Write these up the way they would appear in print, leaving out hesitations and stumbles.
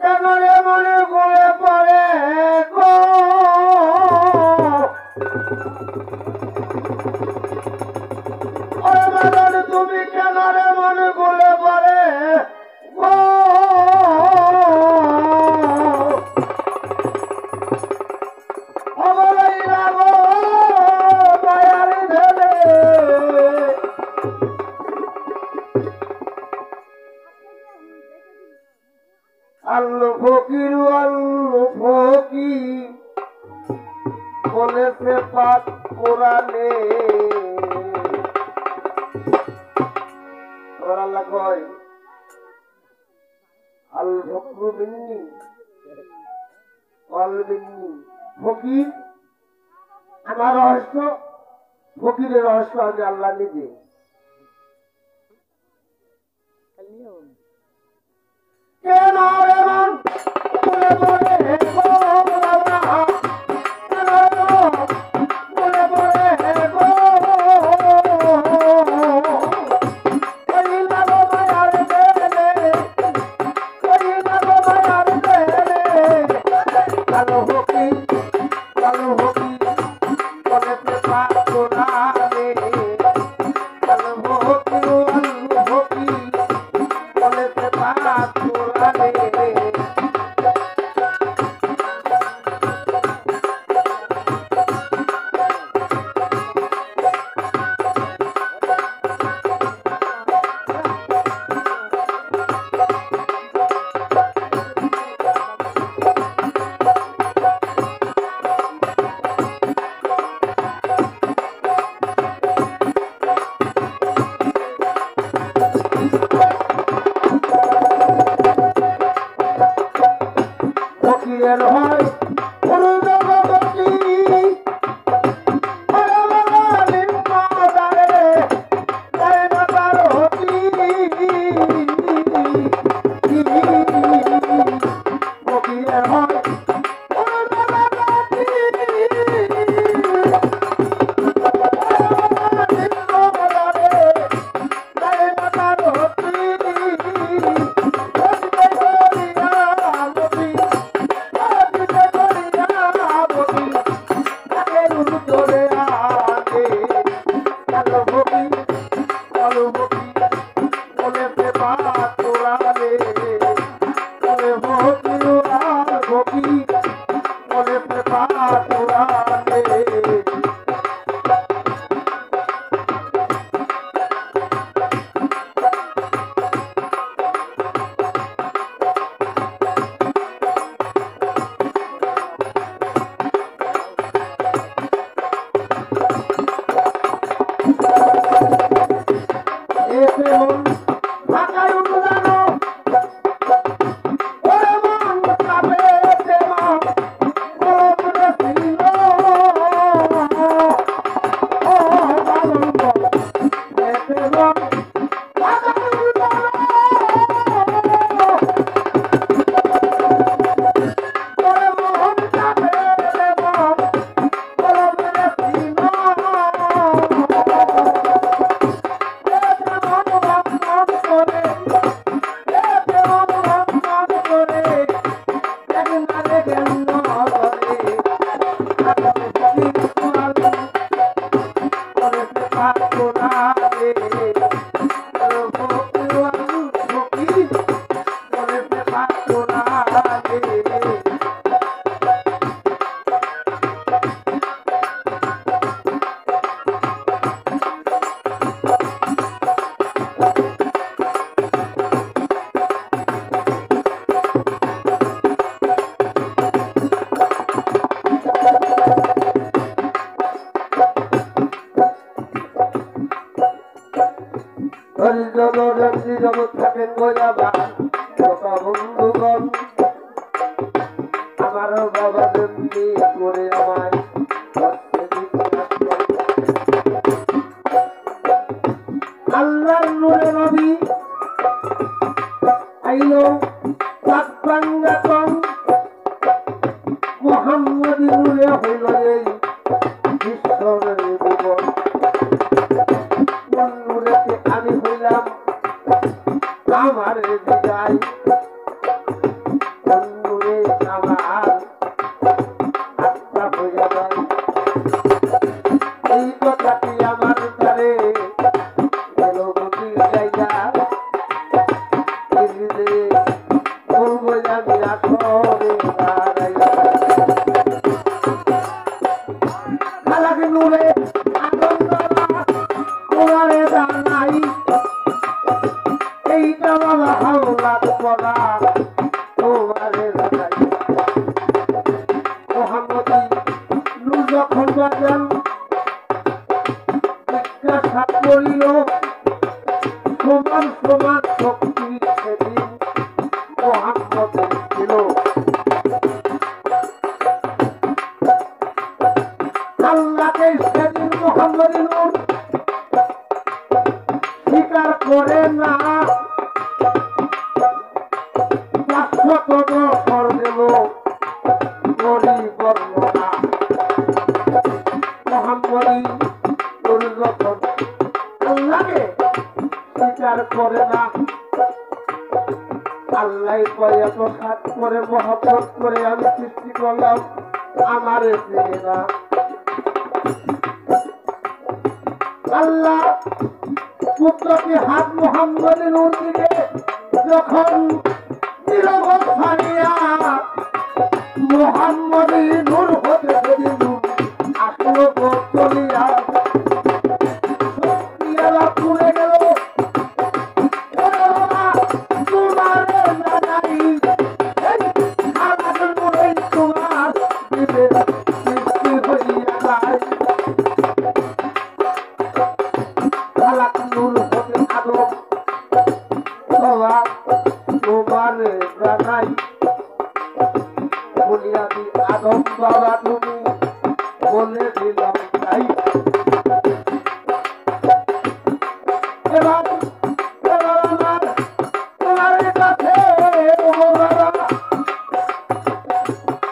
কেন রে মনে গলে পড়ে গো তুমি কেন রে মনে গলে পড়ে গো আল্লু ফকির আল্লু ফকির বলেছে পাক কোরআনে আল্লাহ কয় আল ফকরু মিন্নি ওয়াল মিন্নি ফকির আমার রহস্য ফকিরের রহস্য আমি আল্লাহ নিজে কেন এমন বলে বলে জগৎ থাকেন বন্ধুগণ আমার বাবা জন্মি করে আমায় আল্লাহর নূরে নবী আইলো মুহাম্মদ নূরে হইল এই হইয়া যায় এই কথাটি আমার দ্বারে গেল গতি জায়গা বলবো আমি আসরে দাঁড়াইয়া খালাকে নূরে আনন্দ তোমারে জানাই এইটা বাবা হাওলাদ পড়া তোমারে জানাই মোহাম্মদী নূর যখন বাজান জিজ্ঞাসা করিল সমান সমান শক্তি সেদিন মোহাম্মদের ছিল আল্লাহকে সেদিন মোহাম্মদী নূর স্বীকার করে না 500 বছর দেব বর্ণনা মোহাম্মদী নূর যখন আল্লাহকে স্বীকার করে না আল্লাহ কয় এত সাত করে মহব্বত করে আমি সৃষ্টি করলাম আমারে চিনে না আল্লাহ পুত্রকে হাত মোহাম্মদী নূর দিকে যখন মোহাম্মদী নূর হতে আসলো চলিয়া পুড়ে গেল আদম বাবা তুমি বলে দিলাম তাই এবার আমার তোমার কাছে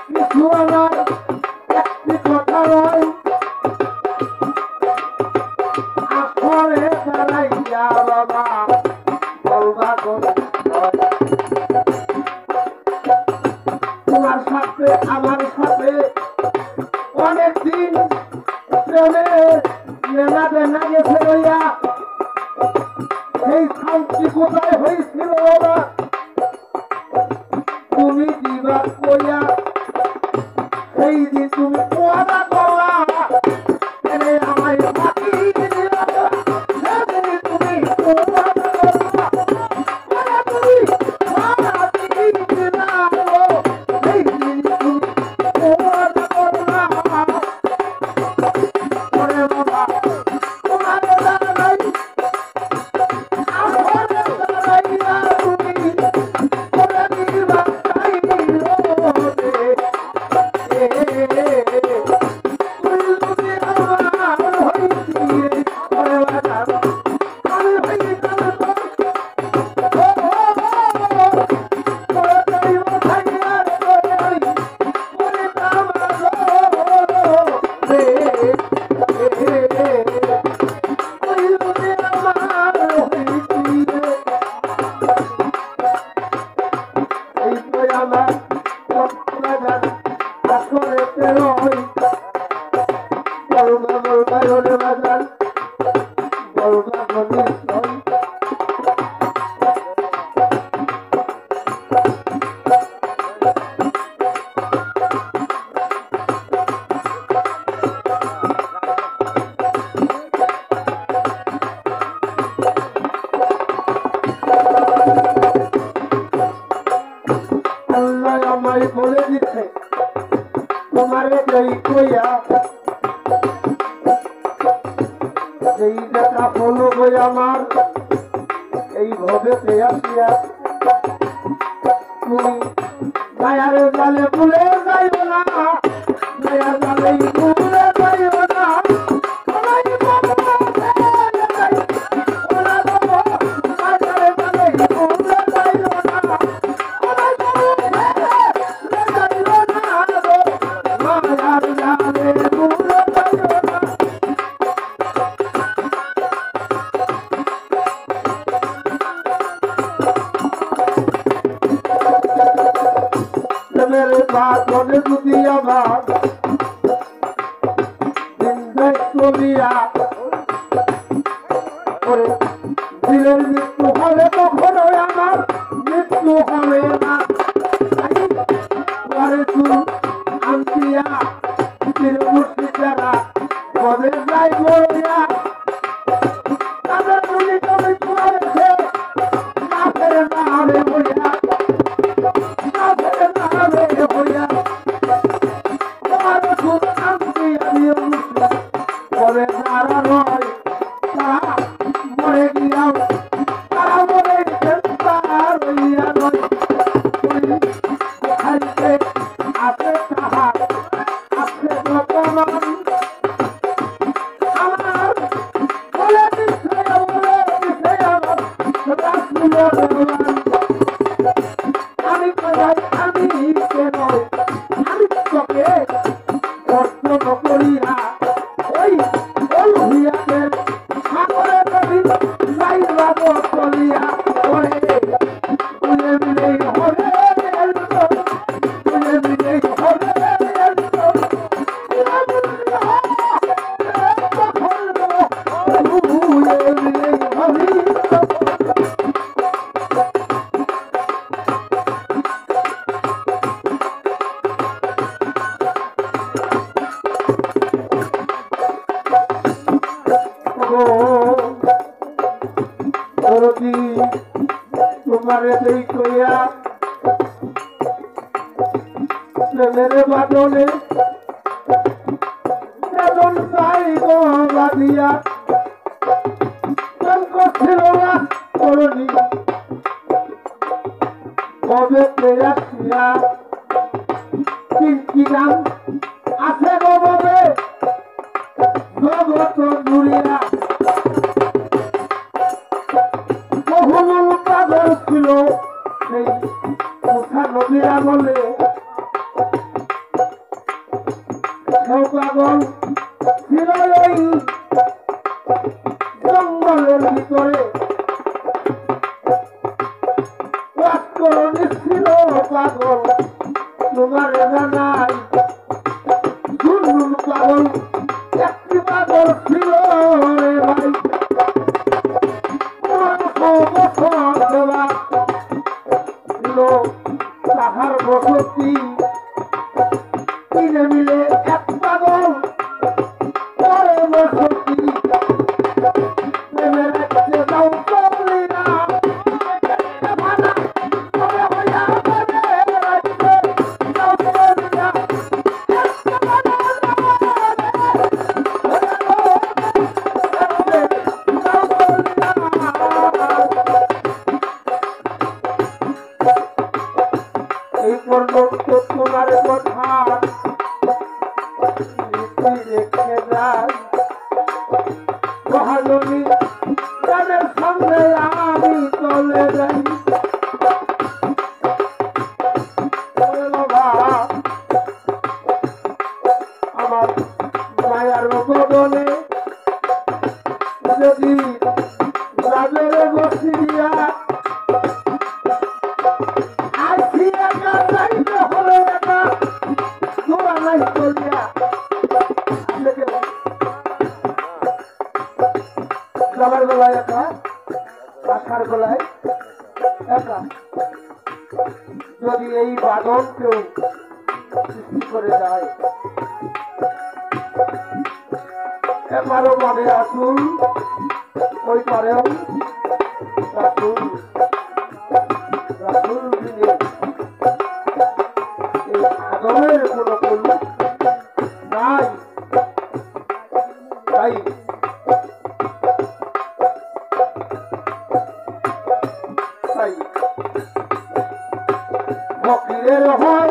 কিছু আমার একটি কথা নয় আসরে দাঁড়াইয়া বাবা বলবা তোমার সাথে আমার সাথে অনেকদিন মেলা বেনা গেছে রইয়া সেই শান্তি কোথায় হয়েছিল বাবা তুমি দিবা কইয়া সেই দিন তুমি ওয়াদা করলা আমায় বাকি দিলা তুমি বলে দিচ্ছে তোমারে যেই কইয়া এই দেখা হলো বই আমার এই ভবে আসিয়া তুমি মায়ার জালে ভুলে যাইও না মায়ার জালে ভুলে যাইও না मेरे बात होने दुनिया बात বলিয়া দিলের মৃত্যু হবে কখনো আমার মৃত্যু হবে না ঘরে চুল আনতিয়া মুর্শিদারা কবে যাই বলিয়া তাদের গুলি কবি করেছে না ফেরে না হবে বলিয়া না ফেরে না হবে বলিয়া তোমার চুল আনতিয়া কবে যারা নয় তারা মরে গিয়াও তারা মরে গেছেন তার হইয়া নয় খাইতে আছে তাহার আছে বর্তমান আমার বলে দিচ্ছে আমার রাসূল আমি কোথায় আমি কেন আমি তোকে দর্শন করিয়া ওই হইয়াকে সাগরে নদী যাইবাব চলিয়া ওরে তুলে মিলে হবে তুলে মিলে হবে তোমারে দেই কইয়া মেরে বাদনে বেদন চাই গো বাদিয়া কোন করছিল না করনি কবে পেয়াছিয়া কি নাম আছে গো ববে জগত দুরিয়া বহুল পাগল ছিল সেই মুসা নবীরা বলে পাগল ছিল এই জঙ্গলের ভিতরে ছিল পাগল তোমার জানাই পাগল একটি পাগল ছিল রে ভাই তাহার বসতি মিলে মিলে এক পাগল পরে বসতি তোমার কথা রেখে যাই মহাজনী তাদের সঙ্গে আমি চলে যাই আমার মায়ার বদলে যদি রাজের বসিয়া গলার গলায় একা পাখার গলায় একা যদি এই বাদন কেউ সৃষ্টি করে যায় এবারও মনে আসুন ওই পারেও রাসূল রাসূল দিনে এই আদমের কোনো কল্যাণ নাই তাই ফকিরের হয়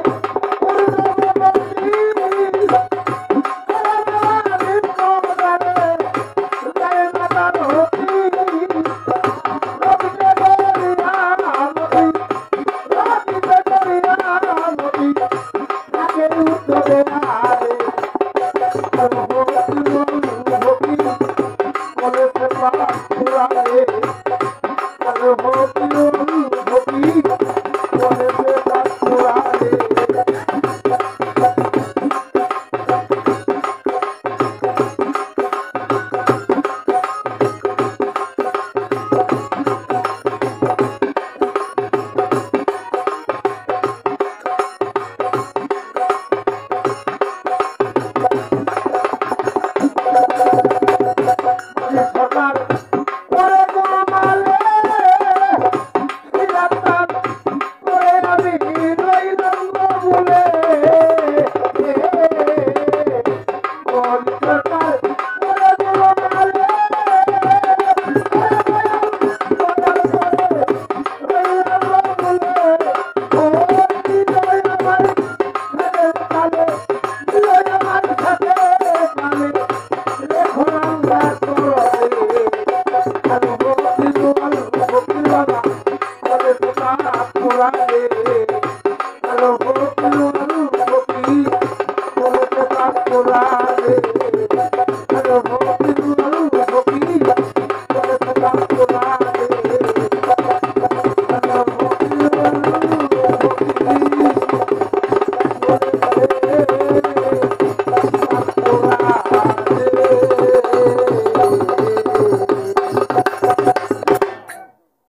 জানে